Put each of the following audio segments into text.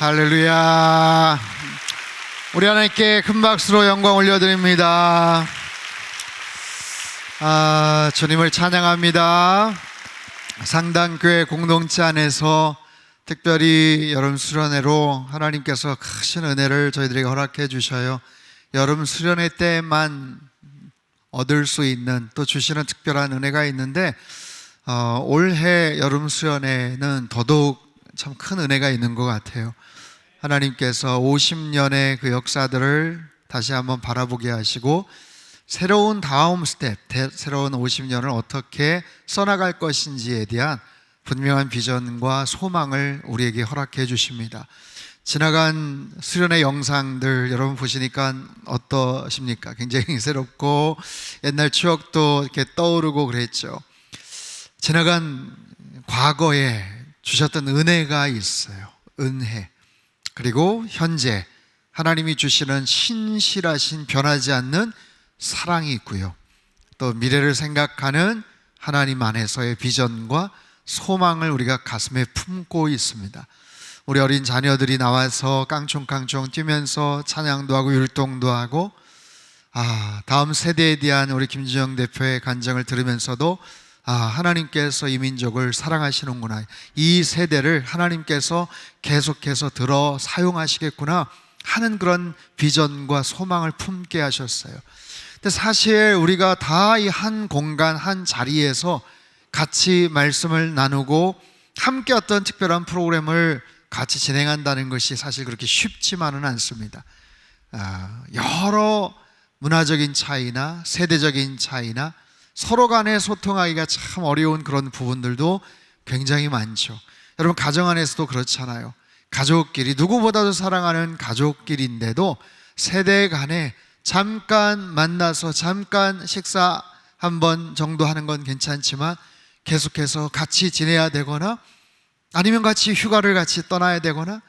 할렐루야. 우리 하나님께 큰 박수로 영광 올려드립니다. 주님을 찬양합니다. 상당교회 공동체 안에서 특별히 여름 수련회로 하나님께서 크신 은혜를 저희들에게 허락해 주셔요. 여름 수련회 때만 얻을 수 있는 또 주시는 특별한 은혜가 있는데 올해 여름 수련회는 더더욱 참 큰 은혜가 있는 것 같아요. 하나님께서 50년의 그 역사들을 다시 한번 바라보게 하시고 새로운 다음 스텝, 새로운 50년을 어떻게 써나갈 것인지에 대한 분명한 비전과 소망을 우리에게 허락해 주십니다. 지나간 수련의 영상들 여러분 보시니까 어떠십니까? 굉장히 새롭고 옛날 추억도 이렇게 떠오르고 그랬죠. 지나간 과거에 주셨던 은혜가 있어요. 은혜. 그리고 현재 하나님이 주시는 신실하신 변하지 않는 사랑이 있고요. 또 미래를 생각하는 하나님 안에서의 비전과 소망을 우리가 가슴에 품고 있습니다. 우리 어린 자녀들이 나와서 깡총깡총 뛰면서 찬양도 하고 율동도 하고 다음 세대에 대한 우리 김준영 대표의 간증을 들으면서도 하나님께서 이 민족을 사랑하시는구나, 이 세대를 하나님께서 계속해서 들어 사용하시겠구나 하는 그런 비전과 소망을 품게 하셨어요. 근데 사실 우리가 다 이 한 공간 한 자리에서 같이 말씀을 나누고 함께 어떤 특별한 프로그램을 같이 진행한다는 것이 사실 그렇게 쉽지만은 않습니다. 여러 문화적인 차이나 세대적인 차이나 서로 간에 소통하기가 참 어려운 그런 부분들도 굉장히 많죠. 여러분 가정 안에서도 그렇잖아요. 가족끼리 누구보다도 사랑하는 가족끼리인데도 세대 간에 잠깐 만나서 잠깐 식사하고 한 번 정도 하는 건 괜찮지만 계속해서 같이 지내야 되거나 아니면 같이 휴가를 같이 떠나야 되거나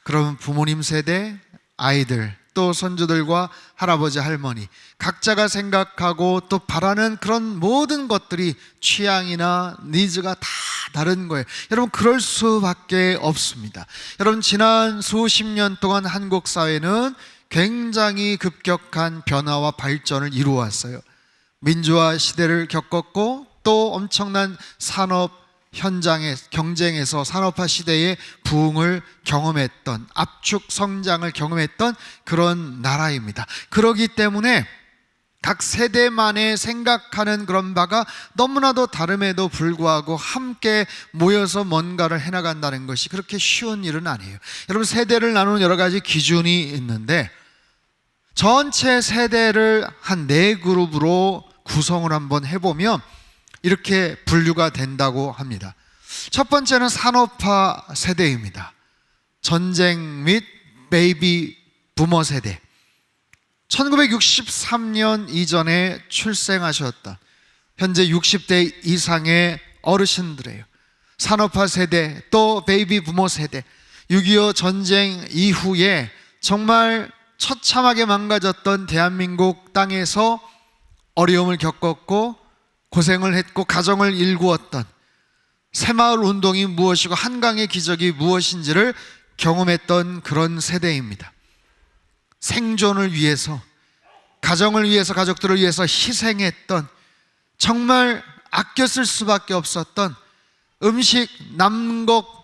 그러면 부모님 세대, 아이들, 또 손주들과 할아버지, 할머니 각자가 생각하고 또 바라는 그런 모든 것들이 취향이나 니즈가 다 다른 거예요. 여러분, 그럴 수밖에 없습니다. 여러분, 지난 수십 년 동안 한국 사회는 굉장히 급격한 변화와 발전을 이루어왔어요. 민주화 시대를 겪었고 또 엄청난 산업 현장의 경쟁에서 산업화 시대의 부흥을 경험했던, 압축 성장을 경험했던 그런 나라입니다. 그렇기 때문에 각 세대만의 생각하는 그런 바가 너무나도 다름에도 불구하고 함께 모여서 뭔가를 해나간다는 것이 그렇게 쉬운 일은 아니에요. 여러분, 세대를 나누는 여러 가지 기준이 있는데 전체 세대를 한 4그룹으로 구성을 한번 해보면 이렇게 분류가 된다고 합니다. 첫 번째는 산업화 세대입니다. 전쟁 및 베이비 부머 세대, 1963년 이전에 출생하셨던 현재 60대 이상의 어르신들이에요. 산업화 세대, 또 베이비 부머 세대, 6.25 전쟁 이후에 정말 처참하게 망가졌던 대한민국 땅에서 어려움을 겪었고 고생을 했고 가정을 일구었던 새마을 운동이 무엇이고 한강의 기적이 무엇인지를 경험했던 그런 세대입니다. 생존을 위해서, 가정을 위해서, 가족들을 위해서 희생했던, 정말 아껴 쓸 수밖에 없었던, 음식 남은 것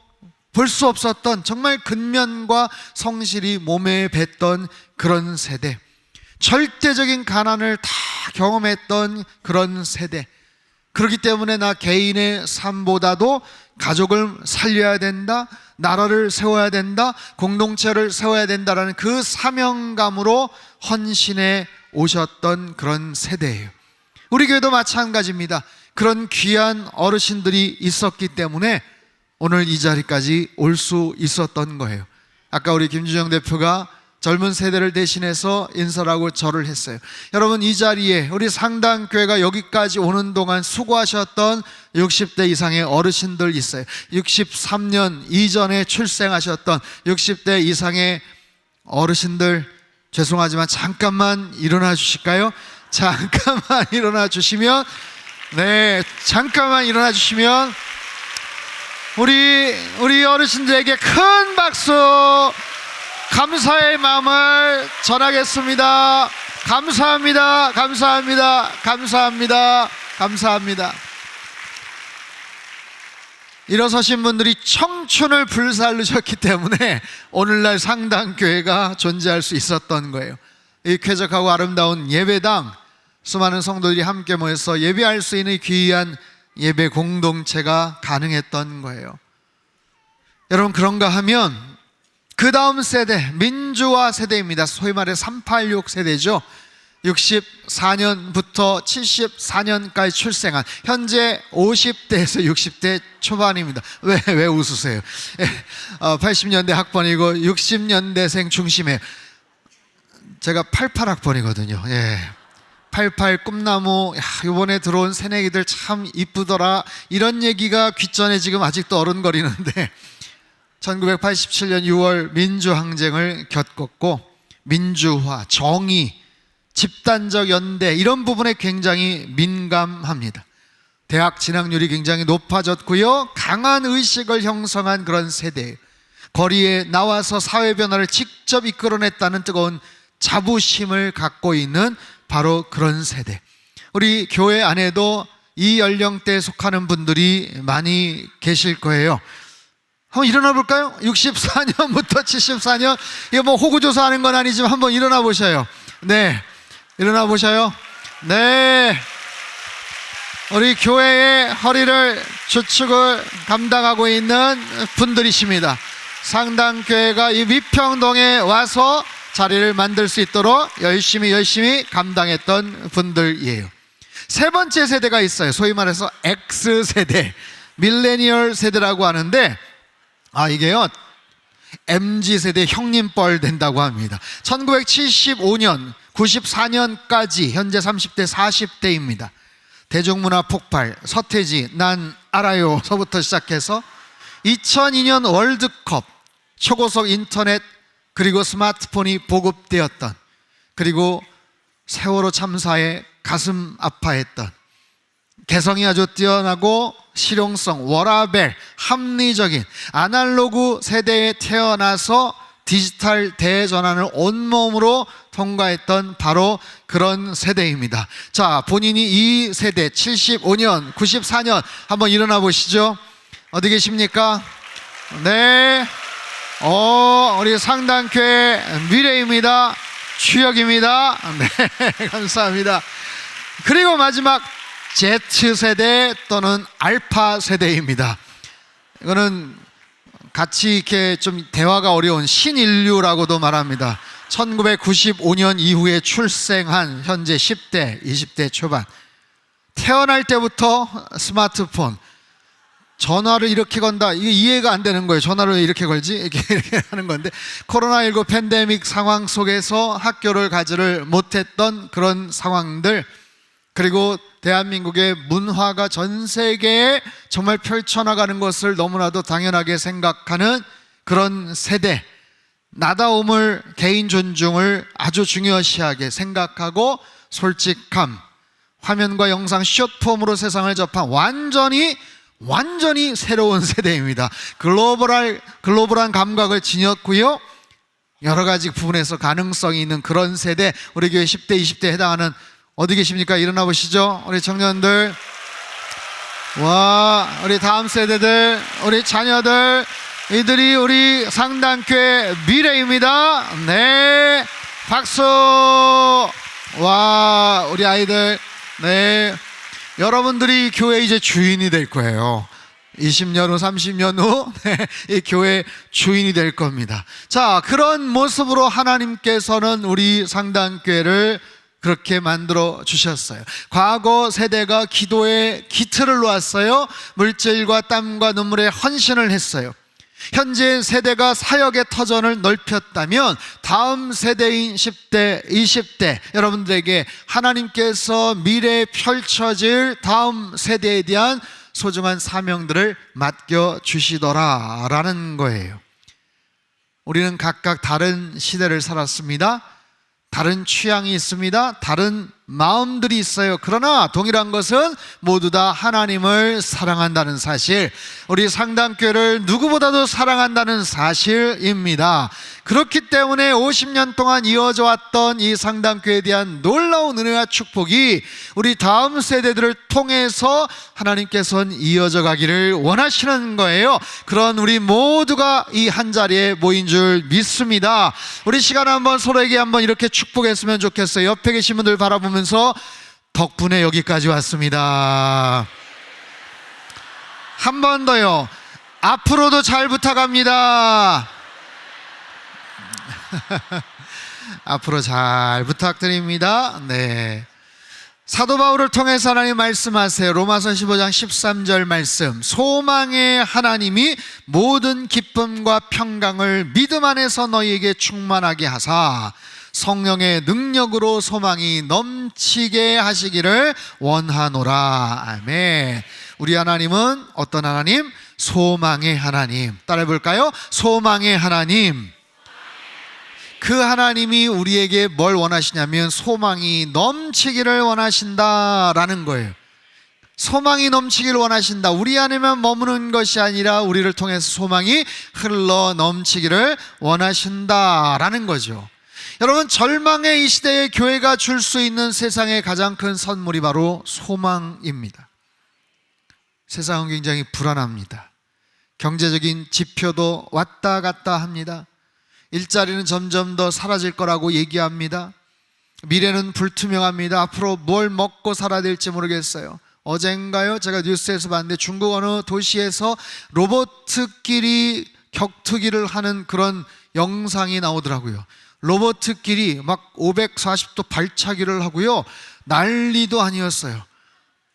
볼 수 없었던, 정말 근면과 성실이 몸에 뱄던 그런 세대, 절대적인 가난을 다 경험했던 그런 세대. 그렇기 때문에 나 개인의 삶보다도 가족을 살려야 된다, 나라를 세워야 된다, 공동체를 세워야 된다라는 그 사명감으로 헌신해 오셨던 그런 세대예요. 우리 교회도 마찬가지입니다. 그런 귀한 어르신들이 있었기 때문에 오늘 이 자리까지 올 수 있었던 거예요. 아까 우리 김준영 대표가 젊은 세대를 대신해서 인사하고 절을 했어요. 여러분, 이 자리에 우리 상당교회가 여기까지 오는 동안 수고하셨던 60대 이상의 어르신들 있어요. 63년 이전에 출생하셨던 60대 이상의 어르신들, 죄송하지만 잠깐만 일어나 주실까요? 잠깐만 일어나 주시면, 네, 잠깐만 일어나 주시면 우리 어르신들에게 큰 박수, 감사의 마음을 전하겠습니다. 감사합니다. 감사합니다. 감사합니다. 감사합니다. 일어서신 분들이 청춘을 불살르셨기 때문에 오늘날 상당교회가 존재할 수 있었던 거예요. 이 쾌적하고 아름다운 예배당, 수많은 성도들이 함께 모여서 예배할 수 있는 귀한 예배 공동체가 가능했던 거예요. 여러분, 그런가 하면 그 다음 세대, 민주화 세대입니다. 소위 말해 386 세대죠. 64년부터 74년까지 출생한, 현재 50대에서 60대 초반입니다. 왜 웃으세요? 80년대 학번이고 60년대생 중심에, 제가 88학번이거든요. 88 꿈나무, 이번에 들어온 새내기들 참 이쁘더라, 이런 얘기가 귓전에 지금 아직도 어른거리는데 1987년 6월 민주항쟁을 겪었고 민주화, 정의, 집단적 연대, 이런 부분에 굉장히 민감합니다. 대학 진학률이 굉장히 높아졌고요, 강한 의식을 형성한 그런 세대, 거리에 나와서 사회 변화를 직접 이끌어냈다는 뜨거운 자부심을 갖고 있는 바로 그런 세대. 우리 교회 안에도 이 연령대에 속하는 분들이 많이 계실 거예요. 한번 일어나 볼까요? 64년부터 74년, 이거 뭐 호구조사하는 건 아니지만 한번 일어나 보셔요. 네, 일어나 보셔요. 네, 우리 교회의 허리를 주축을 감당하고 있는 분들이십니다. 상당교회가 이 미평동에 와서 자리를 만들 수 있도록 열심히 감당했던 분들이에요. 세 번째 세대가 있어요. 소위 말해서 X세대, 밀레니얼 세대라고 하는데, 이게요, MZ세대 형님뻘 된다고 합니다. 1975년, 94년까지 현재 30대, 40대입니다. 대중문화 폭발, 서태지 난 알아요서부터 시작해서 2002년 월드컵, 초고속 인터넷, 그리고 스마트폰이 보급되었던, 그리고 세월호 참사에 가슴 아파했던, 개성이 아주 뛰어나고 실용성, 워라밸, 합리적인 아날로그 세대에 태어나서 디지털 대전환을 온몸으로 통과했던 바로 그런 세대입니다. 자, 본인이 이 세대 75년, 94년 한번 일어나 보시죠. 어디 계십니까? 네. 우리 상당교회 미래입니다. 추억입니다. 네, 감사합니다. 그리고 마지막 Z세대 또는 알파 세대입니다. 이거는 같이 이렇게 좀 대화가 어려운 신인류라고도 말합니다. 1995년 이후에 출생한 현재 10대, 20대 초반, 태어날 때부터 스마트폰, 전화를 이렇게 건다, 이게 이해가 안 되는 거예요. 전화를 왜 이렇게 걸지? 이렇게 하는 건데, 코로나19 팬데믹 상황 속에서 학교를 가지를 못했던 그런 상황들, 그리고 대한민국의 문화가 전 세계에 정말 펼쳐나가는 것을 너무나도 당연하게 생각하는 그런 세대, 나다움을, 개인 존중을 아주 중요시하게 생각하고 솔직함, 화면과 영상 숏폼으로 세상을 접한 완전히 새로운 세대입니다. 글로벌한 감각을 지녔고요, 여러 가지 부분에서 가능성이 있는 그런 세대, 우리 교회 10대, 20대에 해당하는, 어디 계십니까? 일어나 보시죠. 우리 청년들, 와, 우리 다음 세대들, 우리 자녀들, 이들이 우리 상당교회 미래입니다. 네, 박수. 와, 우리 아이들, 네, 여러분들이 교회 이제 주인이 될 거예요. 20년 후, 30년 후, 이 교회 주인이 될 겁니다. 자, 그런 모습으로 하나님께서는 우리 상당교회를 그렇게 만들어 주셨어요. 과거 세대가 기도에 기틀을 놓았어요. 물질과 땀과 눈물에 헌신을 했어요. 현재 세대가 사역의 터전을 넓혔다면 다음 세대인 10대, 20대 여러분들에게 하나님께서 미래에 펼쳐질 다음 세대에 대한 소중한 사명들을 맡겨주시더라라는 거예요. 우리는 각각 다른 시대를 살았습니다. 다른 취향이 있습니다. 다른 마음들이 있어요. 그러나 동일한 것은 모두 다 하나님을 사랑한다는 사실, 우리 상당교회를 누구보다도 사랑한다는 사실입니다. 그렇기 때문에 50년 동안 이어져 왔던 이 상당교회에 대한 놀라운 은혜와 축복이 우리 다음 세대들을 통해서 하나님께서는 이어져 가기를 원하시는 거예요. 그런 우리 모두가 이 한자리에 모인 줄 믿습니다. 우리 시간 한번 서로에게 한번 이렇게 축복했으면 좋겠어요. 옆에 계신 분들 바라보면서 덕분에 여기까지 왔습니다. 한 번 더요. 앞으로도 잘 부탁합니다. 앞으로 잘 부탁드립니다. 네. 사도 바울을 통해서 하나님 말씀하세요. 로마서 15장 13절 말씀, 소망의 하나님이 모든 기쁨과 평강을 믿음 안에서 너희에게 충만하게 하사 성령의 능력으로 소망이 넘치게 하시기를 원하노라. 아멘. 우리 하나님은 어떤 하나님? 소망의 하나님. 따라해 볼까요? 소망의 하나님. 그 하나님이 우리에게 뭘 원하시냐면 소망이 넘치기를 원하신다라는 거예요. 소망이 넘치기를 원하신다. 우리 안에만 머무는 것이 아니라 우리를 통해서 소망이 흘러 넘치기를 원하신다라는 거죠. 여러분, 절망의 이 시대에 교회가 줄 수 있는 세상의 가장 큰 선물이 바로 소망입니다. 세상은 굉장히 불안합니다. 경제적인 지표도 왔다 갔다 합니다. 일자리는 점점 더 사라질 거라고 얘기합니다. 미래는 불투명합니다. 앞으로 뭘 먹고 살아야 될지 모르겠어요. 어젠가요, 제가 뉴스에서 봤는데 중국 어느 도시에서 로봇끼리 격투기를 하는 그런 영상이 나오더라고요. 로봇끼리 막 540도 발차기를 하고요, 난리도 아니었어요.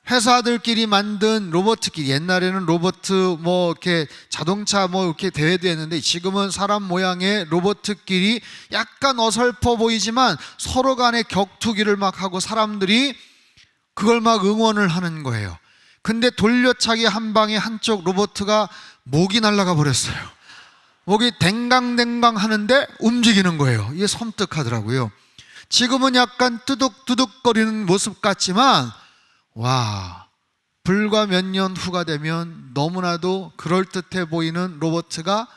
회사들끼리 만든 로봇끼리, 옛날에는 로봇 뭐 이렇게 자동차 뭐 이렇게 대회도 했는데 지금은 사람 모양의 로봇끼리 약간 어설퍼 보이지만 서로 간에 격투기를 막 하고 사람들이 그걸 막 응원을 하는 거예요. 근데 돌려차기 한 방에 한쪽 로봇가 목이 날아가 버렸어요. 목이 댕강댕강 하는데 움직이는 거예요. 이게 섬뜩하더라고요. 지금은 약간 뚜둑뚜둑거리는 모습 같지만 와, 불과 몇 년 후가 되면 너무나도 그럴듯해 보이는 로봇가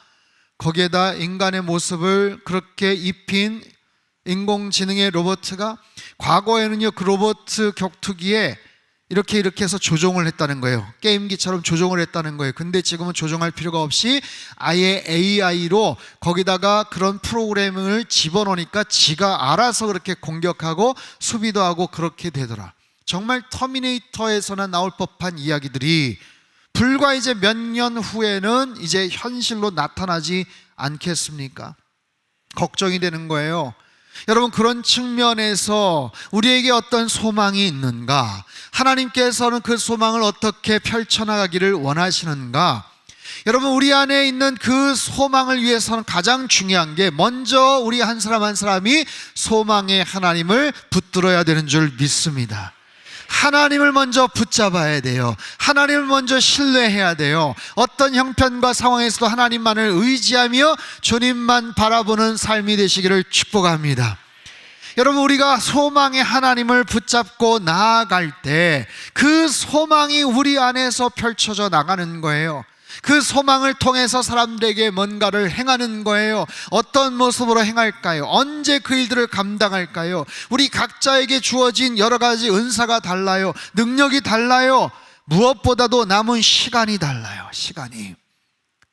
거기에다 인간의 모습을 그렇게 입힌 인공지능의 로봇가 과거에는요, 그 로봇 격투기에 이렇게 해서 조종을 했다는 거예요. 게임기처럼 조종을 했다는 거예요. 근데 지금은 조종할 필요가 없이 아예 AI로 거기다가 그런 프로그래밍을 집어넣으니까 지가 알아서 그렇게 공격하고 수비도 하고 그렇게 되더라. 정말 터미네이터에서나 나올 법한 이야기들이 불과 이제 몇 년 후에는 이제 현실로 나타나지 않겠습니까? 걱정이 되는 거예요. 여러분, 그런 측면에서 우리에게 어떤 소망이 있는가? 하나님께서는 그 소망을 어떻게 펼쳐나가기를 원하시는가? 여러분, 우리 안에 있는 그 소망을 위해서는 가장 중요한 게 먼저 우리 한 사람 한 사람이 소망의 하나님을 붙들어야 되는 줄 믿습니다. 하나님을 먼저 붙잡아야 돼요. 하나님을 먼저 신뢰해야 돼요. 어떤 형편과 상황에서도 하나님만을 의지하며 주님만 바라보는 삶이 되시기를 축복합니다. 여러분, 우리가 소망의 하나님을 붙잡고 나아갈 때 그 소망이 우리 안에서 펼쳐져 나가는 거예요. 그 소망을 통해서 사람들에게 뭔가를 행하는 거예요. 어떤 모습으로 행할까요? 언제 그 일들을 감당할까요? 우리 각자에게 주어진 여러 가지 은사가 달라요. 능력이 달라요. 무엇보다도 남은 시간이 달라요. 시간이.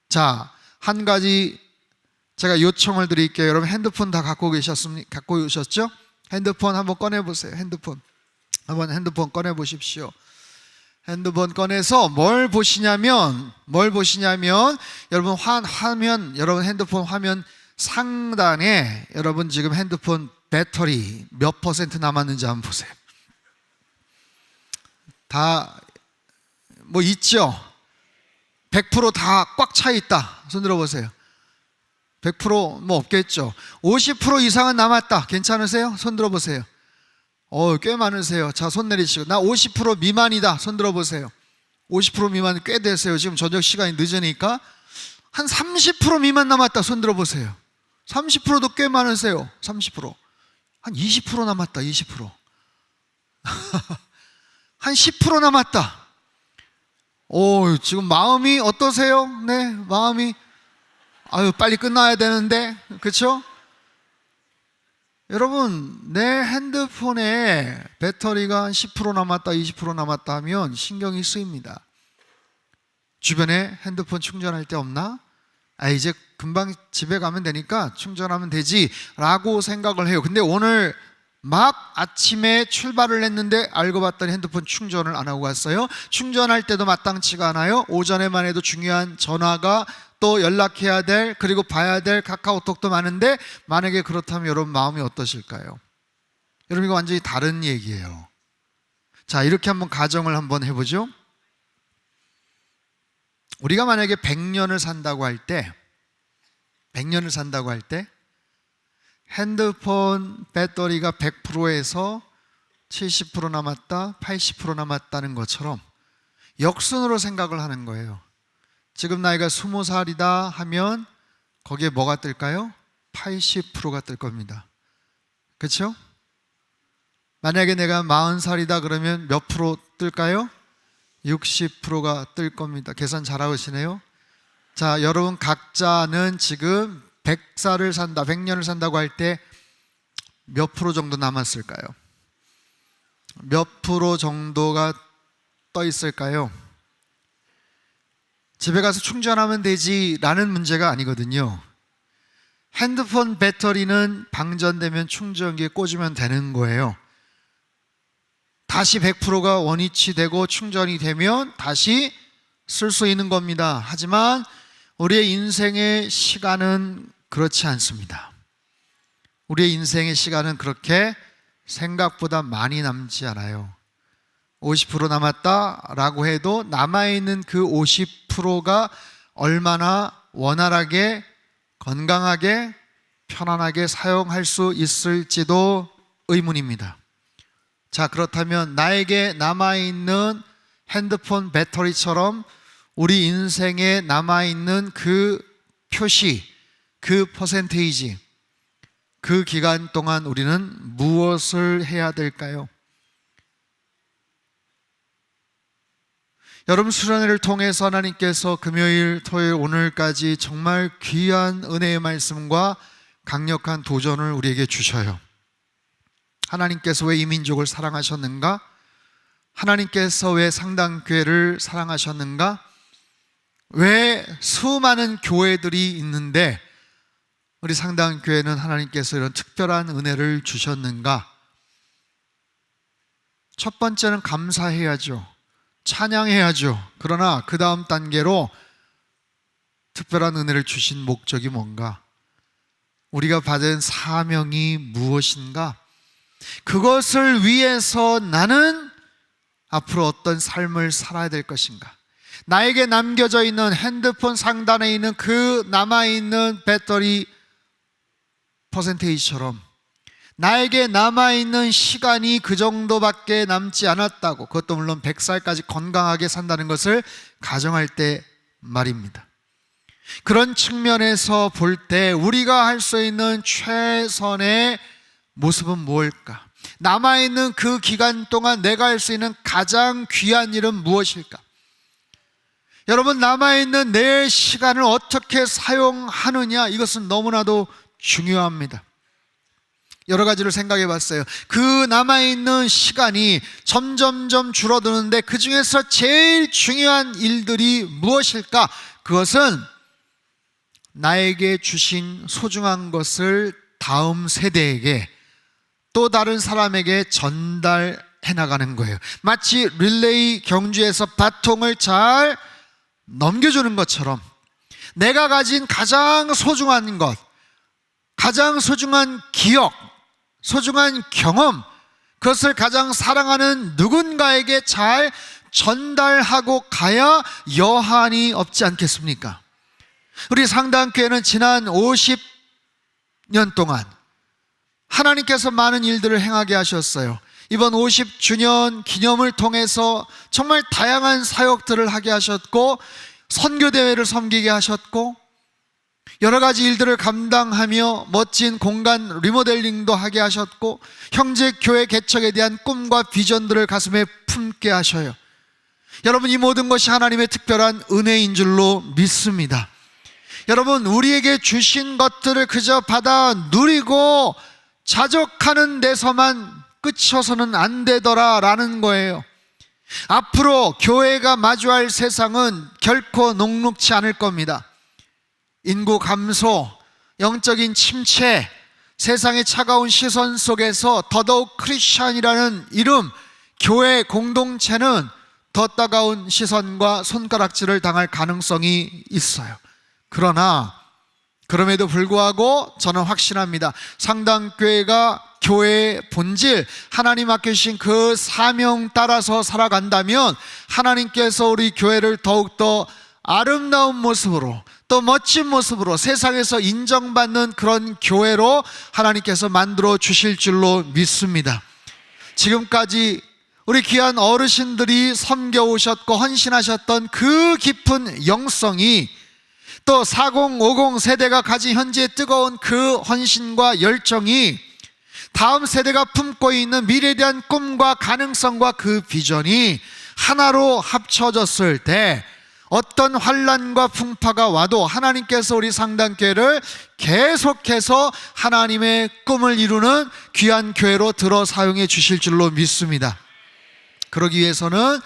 자, 한 가지 제가 요청을 드릴게요. 여러분, 핸드폰 다 갖고 오셨죠? 핸드폰 한번 꺼내보세요. 한번 핸드폰 꺼내보십시오. 핸드폰 꺼내서 뭘 보시냐면 여러분 화면, 여러분 핸드폰 화면 상단에 여러분 지금 핸드폰 배터리 몇 퍼센트 남았는지 한번 보세요. 다 뭐 있죠? 100% 다 꽉 차 있다. 손 들어보세요. 100% 없겠죠. 50% 이상은 남았다. 괜찮으세요? 손 들어보세요. 꽤 많으세요. 자, 손 내리시고. 나 50% 미만이다. 손 들어보세요. 50% 미만 꽤 되세요. 지금 저녁 시간이 늦으니까. 한 30% 미만 남았다. 손 들어보세요. 30%도 꽤 많으세요. 30%. 한 20% 남았다. 20%. 한 10% 남았다. 지금 마음이 어떠세요? 네, 마음이 빨리 끝나야 되는데, 그렇죠? 여러분, 내 핸드폰에 배터리가 한 10% 남았다, 20% 남았다 하면 신경이 쓰입니다. 주변에 핸드폰 충전할 데 없나? 이제 금방 집에 가면 되니까 충전하면 되지 라고 생각을 해요. 근데 오늘 막 아침에 출발을 했는데 알고 봤더니 핸드폰 충전을 안 하고 갔어요. 충전할 때도 마땅치가 않아요. 오전에만 해도 중요한 전화가 또 연락해야 될, 그리고 봐야 될 카카오톡도 많은데, 만약에 그렇다면 여러분 마음이 어떠실까요? 여러분, 이거 완전히 다른 얘기예요. 자, 이렇게 한번 가정을 한번 해보죠. 우리가 만약에 100년을 산다고 할 때 핸드폰 배터리가 100%에서 70% 남았다, 80% 남았다는 것처럼 역순으로 생각을 하는 거예요. 지금 나이가 20살이다 하면 거기에 뭐가 뜰까요? 80%가 뜰 겁니다. 그렇죠? 만약에 내가 40살이다 그러면 몇 프로 뜰까요? 60%가 뜰 겁니다. 계산 잘하시네요. 자, 여러분 각자는 지금 100살을 산다, 100년을 산다고 할 때 몇 프로 정도 남았을까요? 몇 프로 정도가 떠 있을까요? 집에 가서 충전하면 되지라는 문제가 아니거든요. 핸드폰 배터리는 방전되면 충전기에 꽂으면 되는 거예요. 다시 100%가 원위치 되고 충전이 되면 다시 쓸 수 있는 겁니다. 하지만 우리의 인생의 시간은 그렇지 않습니다. 우리의 인생의 시간은 그렇게 생각보다 많이 남지 않아요. 50% 남았다라고 해도 남아있는 그 50%가 얼마나 원활하게, 건강하게, 편안하게 사용할 수 있을지도 의문입니다. 자, 그렇다면 나에게 남아있는 핸드폰 배터리처럼 우리 인생에 남아있는 그 표시, 그 퍼센테이지, 그 기간 동안 우리는 무엇을 해야 될까요? 여러분, 수련회를 통해서 하나님께서 금요일, 토요일, 오늘까지 정말 귀한 은혜의 말씀과 강력한 도전을 우리에게 주셔요. 하나님께서 왜 이 민족을 사랑하셨는가? 하나님께서 왜 상당교회를 사랑하셨는가? 왜 수많은 교회들이 있는데 우리 상당교회는 하나님께서 이런 특별한 은혜를 주셨는가? 첫 번째는 감사해야죠. 찬양해야죠. 그러나 그 다음 단계로 특별한 은혜를 주신 목적이 뭔가? 우리가 받은 사명이 무엇인가? 그것을 위해서 나는 앞으로 어떤 삶을 살아야 될 것인가? 나에게 남겨져 있는 핸드폰 상단에 있는 그 남아있는 배터리 퍼센테이지처럼 나에게 남아있는 시간이 그 정도밖에 남지 않았다고, 그것도 물론 100살까지 건강하게 산다는 것을 가정할 때 말입니다. 그런 측면에서 볼 때 우리가 할 수 있는 최선의 모습은 무엇일까? 남아있는 그 기간 동안 내가 할 수 있는 가장 귀한 일은 무엇일까? 여러분, 남아있는 내 시간을 어떻게 사용하느냐, 이것은 너무나도 중요합니다. 여러 가지를 생각해 봤어요. 그 남아있는 시간이 점점점 줄어드는데 그 중에서 제일 중요한 일들이 무엇일까? 그것은 나에게 주신 소중한 것을 다음 세대에게, 또 다른 사람에게 전달해 나가는 거예요. 마치 릴레이 경주에서 바통을 잘 넘겨주는 것처럼 내가 가진 가장 소중한 것, 가장 소중한 기억, 소중한 경험, 그것을 가장 사랑하는 누군가에게 잘 전달하고 가야 여한이 없지 않겠습니까? 우리 상당교회는 지난 50년 동안 하나님께서 많은 일들을 행하게 하셨어요. 이번 50주년 기념을 통해서 정말 다양한 사역들을 하게 하셨고, 선교대회를 섬기게 하셨고, 여러 가지 일들을 감당하며 멋진 공간 리모델링도 하게 하셨고, 형제교회 개척에 대한 꿈과 비전들을 가슴에 품게 하셔요. 여러분, 이 모든 것이 하나님의 특별한 은혜인 줄로 믿습니다. 여러분, 우리에게 주신 것들을 그저 받아 누리고 자족하는 데서만 끝쳐서는 안 되더라라는 거예요. 앞으로 교회가 마주할 세상은 결코 녹록지 않을 겁니다. 인구 감소, 영적인 침체, 세상의 차가운 시선 속에서 더더욱 크리스찬이라는 이름, 교회 공동체는 더 따가운 시선과 손가락질을 당할 가능성이 있어요. 그러나 그럼에도 불구하고 저는 확신합니다. 상당교회가 교회의 본질, 하나님 맡기신 그 사명 따라서 살아간다면 하나님께서 우리 교회를 더욱더 아름다운 모습으로, 또 멋진 모습으로 세상에서 인정받는 그런 교회로 하나님께서 만들어 주실 줄로 믿습니다. 지금까지 우리 귀한 어르신들이 섬겨오셨고 헌신하셨던 그 깊은 영성이, 또 4050 세대가 가진 현재 뜨거운 그 헌신과 열정이 다음 세대가 품고 있는 미래에 대한 꿈과 가능성과 그 비전이 하나로 합쳐졌을 때 어떤 환난과 풍파가 와도 하나님께서 우리 상당교회를 계속해서 하나님의 꿈을 이루는 귀한 교회로 들어 사용해 주실 줄로 믿습니다. 그러기 위해서는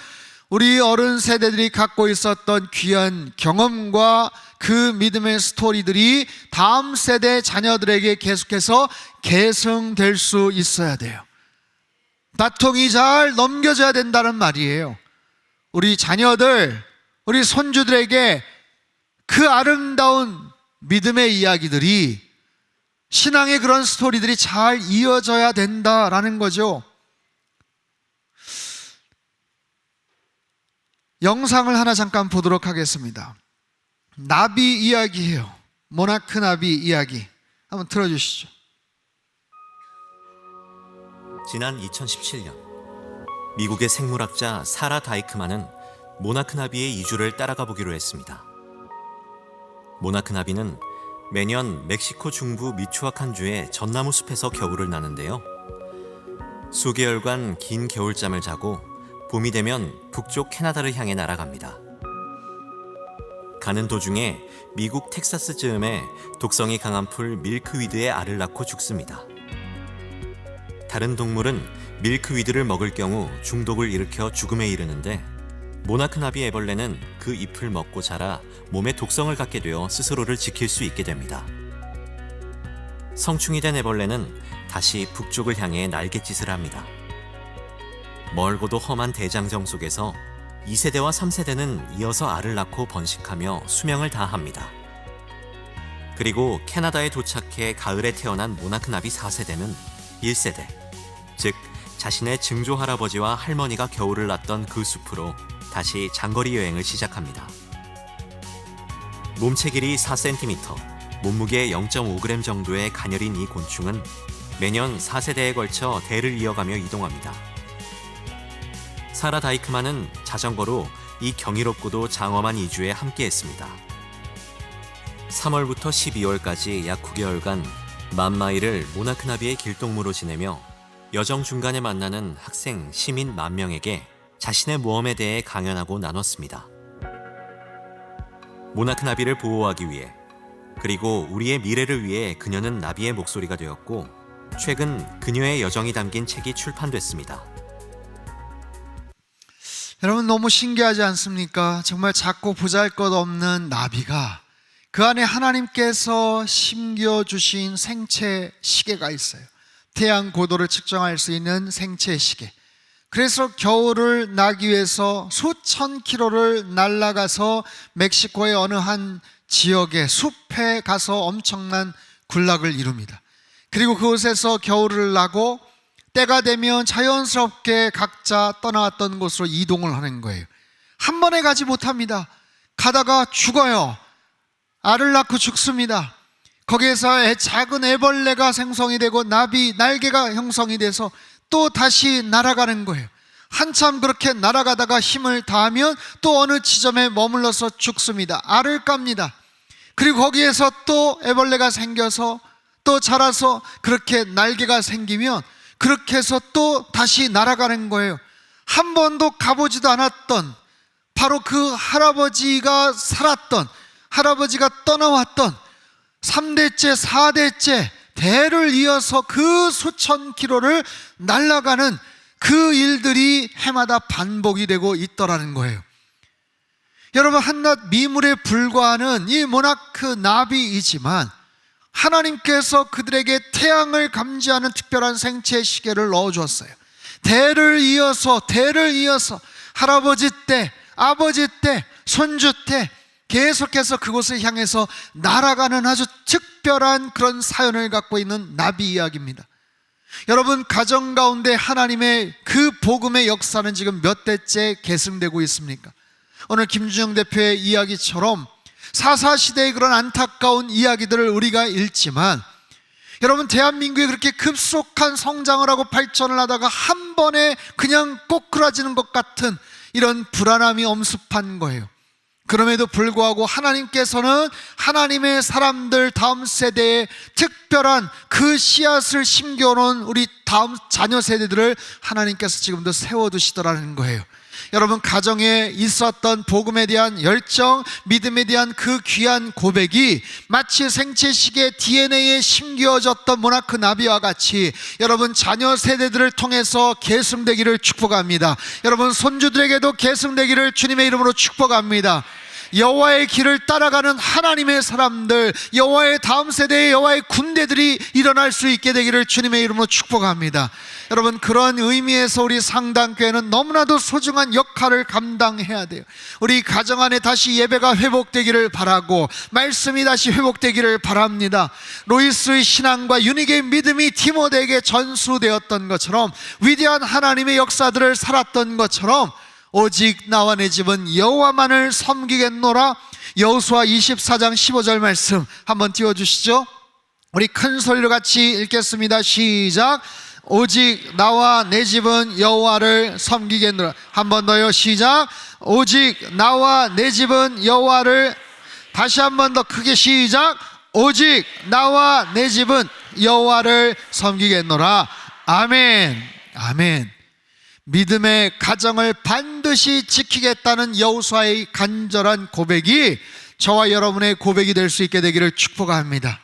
우리 어른 세대들이 갖고 있었던 귀한 경험과 그 믿음의 스토리들이 다음 세대 자녀들에게 계속해서 계승될 수 있어야 돼요. 바통이 잘 넘겨져야 된다는 말이에요. 우리 자녀들, 우리 손주들에게 그 아름다운 믿음의 이야기들이, 신앙의 그런 스토리들이 잘 이어져야 된다라는 거죠. 영상을 하나 잠깐 보도록 하겠습니다. 나비 이야기예요. 모나크 나비 이야기 한번 들어주시죠. 지난 2017년 미국의 생물학자 사라 다이크만은 모나크 나비의 이주를 따라가 보기로 했습니다. 모나크 나비는 매년 멕시코 중부 미초아칸주의 전나무 숲에서 겨울을 나는데요. 수개월간 긴 겨울잠을 자고 봄이 되면 북쪽 캐나다를 향해 날아갑니다. 가는 도중에 미국 텍사스 즈음에 독성이 강한 풀 밀크위드의 알을 낳고 죽습니다. 다른 동물은 밀크위드를 먹을 경우 중독을 일으켜 죽음에 이르는데 모나크 나비 애벌레는 그 잎을 먹고 자라 몸에 독성을 갖게 되어 스스로를 지킬 수 있게 됩니다. 성충이 된 애벌레는 다시 북쪽을 향해 날갯짓을 합니다. 멀고도 험한 대장정 속에서 2세대와 3세대는 이어서 알을 낳고 번식하며 수명을 다합니다. 그리고 캐나다에 도착해 가을에 태어난 모나크 나비 4세대는 1세대, 즉 자신의 증조 할아버지와 할머니가 겨울을 났던 그 숲으로 다시 장거리 여행을 시작합니다. 몸체 길이 4cm, 몸무게 0.5g 정도의 가녀린 이 곤충은 매년 4세대에 걸쳐 대를 이어가며 이동합니다. 사라 다이크만은 자전거로 이 경이롭고도 장엄한 이주에 함께했습니다. 3월부터 12월까지 약 9개월간 10,000마일을 모나크 나비의 길동무로 지내며 여정 중간에 만나는 학생, 시민 10,000명에게 자신의 모험에 대해 강연하고 나눴습니다. 모나크 나비를 보호하기 위해, 그리고 우리의 미래를 위해 그녀는 나비의 목소리가 되었고, 최근 그녀의 여정이 담긴 책이 출판됐습니다. 여러분, 너무 신기하지 않습니까? 정말 작고 보잘것없는 나비가 그 안에 하나님께서 심겨주신 생체 시계가 있어요. 태양 고도를 측정할 수 있는 생체 시계. 그래서 겨울을 나기 위해서 수천 킬로를 날아가서 멕시코의 어느 한 지역의 숲에 가서 엄청난 군락을 이룹니다. 그리고 그곳에서 겨울을 나고 때가 되면 자연스럽게 각자 떠나왔던 곳으로 이동을 하는 거예요. 한 번에 가지 못합니다. 가다가 죽어요. 알을 낳고 죽습니다. 거기에서 작은 애벌레가 생성이 되고 나비 날개가 형성이 돼서 또 다시 날아가는 거예요. 한참 그렇게 날아가다가 힘을 다하면 또 어느 지점에 머물러서 죽습니다. 알을 깝니다. 그리고 거기에서 또 애벌레가 생겨서 또 자라서 그렇게 날개가 생기면 그렇게 해서 또 다시 날아가는 거예요. 한 번도 가보지도 않았던, 바로 그 할아버지가 살았던, 할아버지가 떠나왔던 3대째 4대째 대를 이어서 그 수천 킬로를 날아가는 그 일들이 해마다 반복이 되고 있더라는 거예요. 여러분, 한낱 미물에 불과하는 이 모나크 나비이지만 하나님께서 그들에게 태양을 감지하는 특별한 생체 시계를 넣어주었어요. 대를 이어서 할아버지 때, 아버지 때, 손주 때 계속해서 그곳을 향해서 날아가는 아주 특별한 그런 사연을 갖고 있는 나비 이야기입니다. 여러분, 가정 가운데 하나님의 그 복음의 역사는 지금 몇 대째 계승되고 있습니까? 오늘 김준영 대표의 이야기처럼 사사시대의 그런 안타까운 이야기들을 우리가 읽지만, 여러분, 대한민국이 그렇게 급속한 성장을 하고 발전을 하다가 한 번에 그냥 꼬꾸라지는 것 같은 이런 불안함이 엄습한 거예요. 그럼에도 불구하고 하나님께서는 하나님의 사람들 다음 세대에 특별한 그 씨앗을 심겨놓은 우리 다음 자녀 세대들을 하나님께서 지금도 세워두시더라는 거예요. 여러분, 가정에 있었던 복음에 대한 열정, 믿음에 대한 그 귀한 고백이 마치 생체시계 DNA에 심겨졌던 모나크 나비와 같이 여러분 자녀 세대들을 통해서 계승되기를 축복합니다. 여러분, 손주들에게도 계승되기를 주님의 이름으로 축복합니다. 여호와의 길을 따라가는 하나님의 사람들, 여호와의 다음 세대의 여호와의 군대들이 일어날 수 있게 되기를 주님의 이름으로 축복합니다. 여러분, 그런 의미에서 우리 상당교회는 너무나도 소중한 역할을 감당해야 돼요. 우리 가정 안에 다시 예배가 회복되기를 바라고 말씀이 다시 회복되기를 바랍니다. 로이스의 신앙과 유니게의 믿음이 디모데에게 전수되었던 것처럼, 위대한 하나님의 역사들을 살았던 것처럼, 오직 나와 내 집은 여호와만을 섬기겠노라. 여호수아 24장 15절 말씀 한번 띄워주시죠. 우리 큰 소리로 같이 읽겠습니다. 시작. 오직 나와 내 집은 여호와를 섬기겠노라. 한 번 더요. 시작. 오직 나와 내 집은 여호와를. 다시 한 번 더 크게 시작. 오직 나와 내 집은 여호와를 섬기겠노라. 아멘. 아멘. 믿음의 가정을 반드시 지키겠다는 여호수아의 간절한 고백이 저와 여러분의 고백이 될 수 있게 되기를 축복합니다.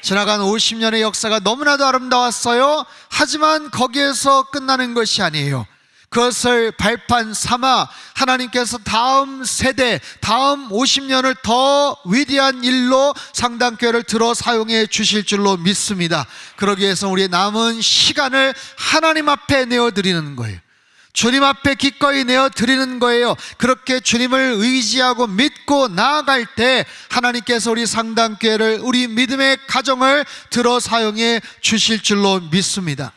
지나간 50년의 역사가 너무나도 아름다웠어요. 하지만 거기에서 끝나는 것이 아니에요. 그것을 발판 삼아 하나님께서 다음 세대, 다음 50년을 더 위대한 일로 상당교회를 들어 사용해 주실 줄로 믿습니다. 그러기 위해서 우리의 남은 시간을 하나님 앞에 내어드리는 거예요. 주님 앞에 기꺼이 내어드리는 거예요. 그렇게 주님을 의지하고 믿고 나아갈 때 하나님께서 우리 상당교회를, 우리 믿음의 가정을 들어 사용해 주실 줄로 믿습니다.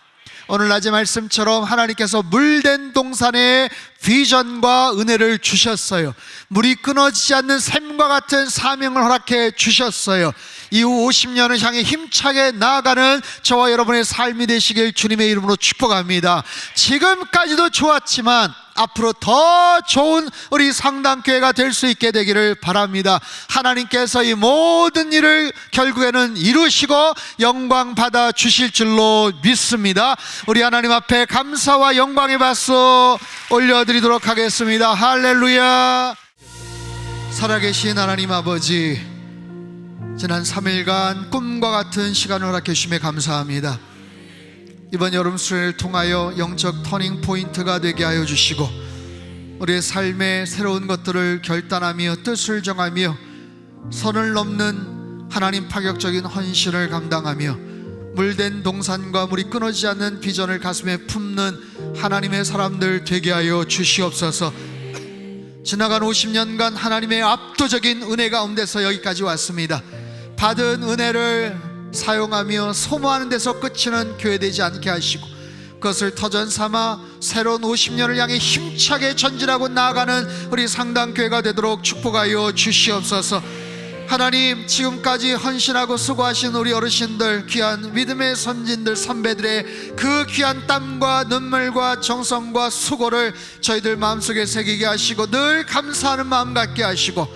오늘 낮의 말씀처럼 하나님께서 물된 동산에 비전과 은혜를 주셨어요. 물이 끊어지지 않는 샘과 같은 사명을 허락해 주셨어요. 이후 50년을 향해 힘차게 나아가는 저와 여러분의 삶이 되시길 주님의 이름으로 축복합니다. 지금까지도 좋았지만 앞으로 더 좋은 우리 상당교회가 될 수 있게 되기를 바랍니다. 하나님께서 이 모든 일을 결국에는 이루시고 영광 받아 주실 줄로 믿습니다. 우리 하나님 앞에 감사와 영광의 박수 올려드리도록 하겠습니다. 할렐루야. 살아계신 하나님 아버지, 지난 3일간 꿈과 같은 시간을 허락해 주심에 감사합니다. 이번 여름 수련을 통하여 영적 터닝 포인트가 되게 하여 주시고 우리의 삶의 새로운 것들을 결단하며 뜻을 정하며 선을 넘는 하나님 파격적인 헌신을 감당하며 물된 동산과 물이 끊어지지 않는 비전을 가슴에 품는 하나님의 사람들 되게 하여 주시옵소서. 지나간 50년간 하나님의 압도적인 은혜 가운데서 여기까지 왔습니다. 받은 은혜를 사용하며 소모하는 데서 끝이는 교회되지 않게 하시고 그것을 터전 삼아 새로운 50년을 향해 힘차게 전진하고 나아가는 우리 상당교회가 되도록 축복하여 주시옵소서. 하나님, 지금까지 헌신하고 수고하신 우리 어르신들, 귀한 믿음의 선진들, 선배들의 그 귀한 땀과 눈물과 정성과 수고를 저희들 마음속에 새기게 하시고 늘 감사하는 마음 갖게 하시고,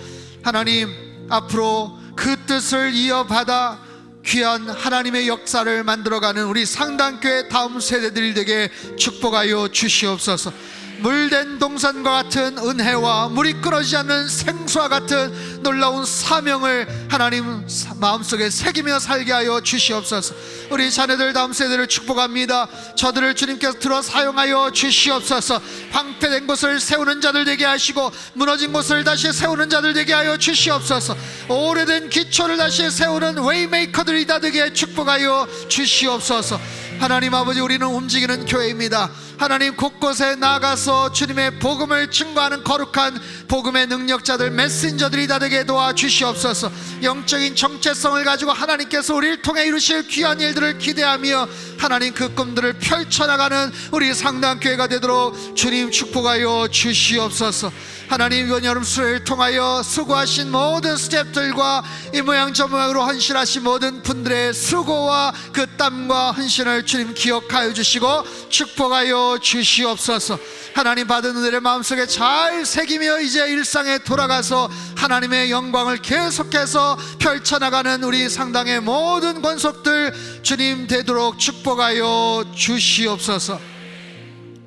하나님 앞으로 그 뜻을 이어받아 귀한 하나님의 역사를 만들어가는 우리 상당교회 다음 세대들이 되게 축복하여 주시옵소서. 물된 동산과 같은 은혜와 물이 끊어지지 않는 생수와 같은 놀라운 사명을 하나님 마음속에 새기며 살게 하여 주시옵소서. 우리 자녀들 다음 세대를 축복합니다. 저들을 주님께서 들어 사용하여 주시옵소서. 황폐된 곳을 세우는 자들 되게 하시고 무너진 곳을 다시 세우는 자들 되게 하여 주시옵소서. 오래된 기초를 다시 세우는 웨이메이커들이 다 되게 축복하여 주시옵소서. 하나님 아버지, 우리는 움직이는 교회입니다. 하나님, 곳곳에 나가서 주님의 복음을 증거하는 거룩한 복음의 능력자들, 메신저들이 다 되게 도와주시옵소서. 영적인 정체성을 가지고 하나님께서 우리를 통해 이루실 귀한 일들을 기대하며 하나님 그 꿈들을 펼쳐나가는 우리 상당교회가 되도록 주님 축복하여 주시옵소서. 하나님, 이번 여름 수련을 통하여 수고하신 모든 스태프들과 이 모양 저 모양으로 헌신하신 모든 분들의 수고와 그 땀과 헌신을 주님 기억하여 주시고 축복하여 주시옵소서. 하나님, 받은 은혜를 마음속에 잘 새기며 이제 일상에 돌아가서 하나님의 영광을 계속해서 펼쳐나가는 우리 상당의 모든 권속들 주님 되도록 축복하여 주시옵소서.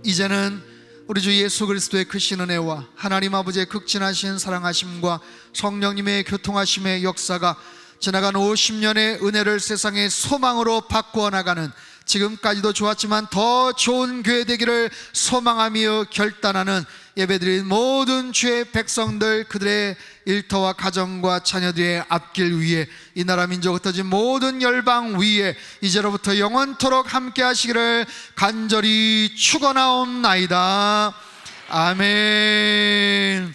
이제는 우리 주 예수 그리스도의 크신 은혜와 하나님 아버지의 극진하신 사랑하심과 성령님의 교통하심의 역사가 지나간 50년의 은혜를 세상의 소망으로 바꾸어 나가는, 지금까지도 좋았지만 더 좋은 교회 되기를 소망하며 결단하는 예배드린 모든 주의 백성들, 그들의 일터와 가정과 자녀들의 앞길 위에, 이 나라 민족 흩어진 모든 열방 위에 이제로부터 영원토록 함께 하시기를 간절히 축원하옵나이다. 아멘.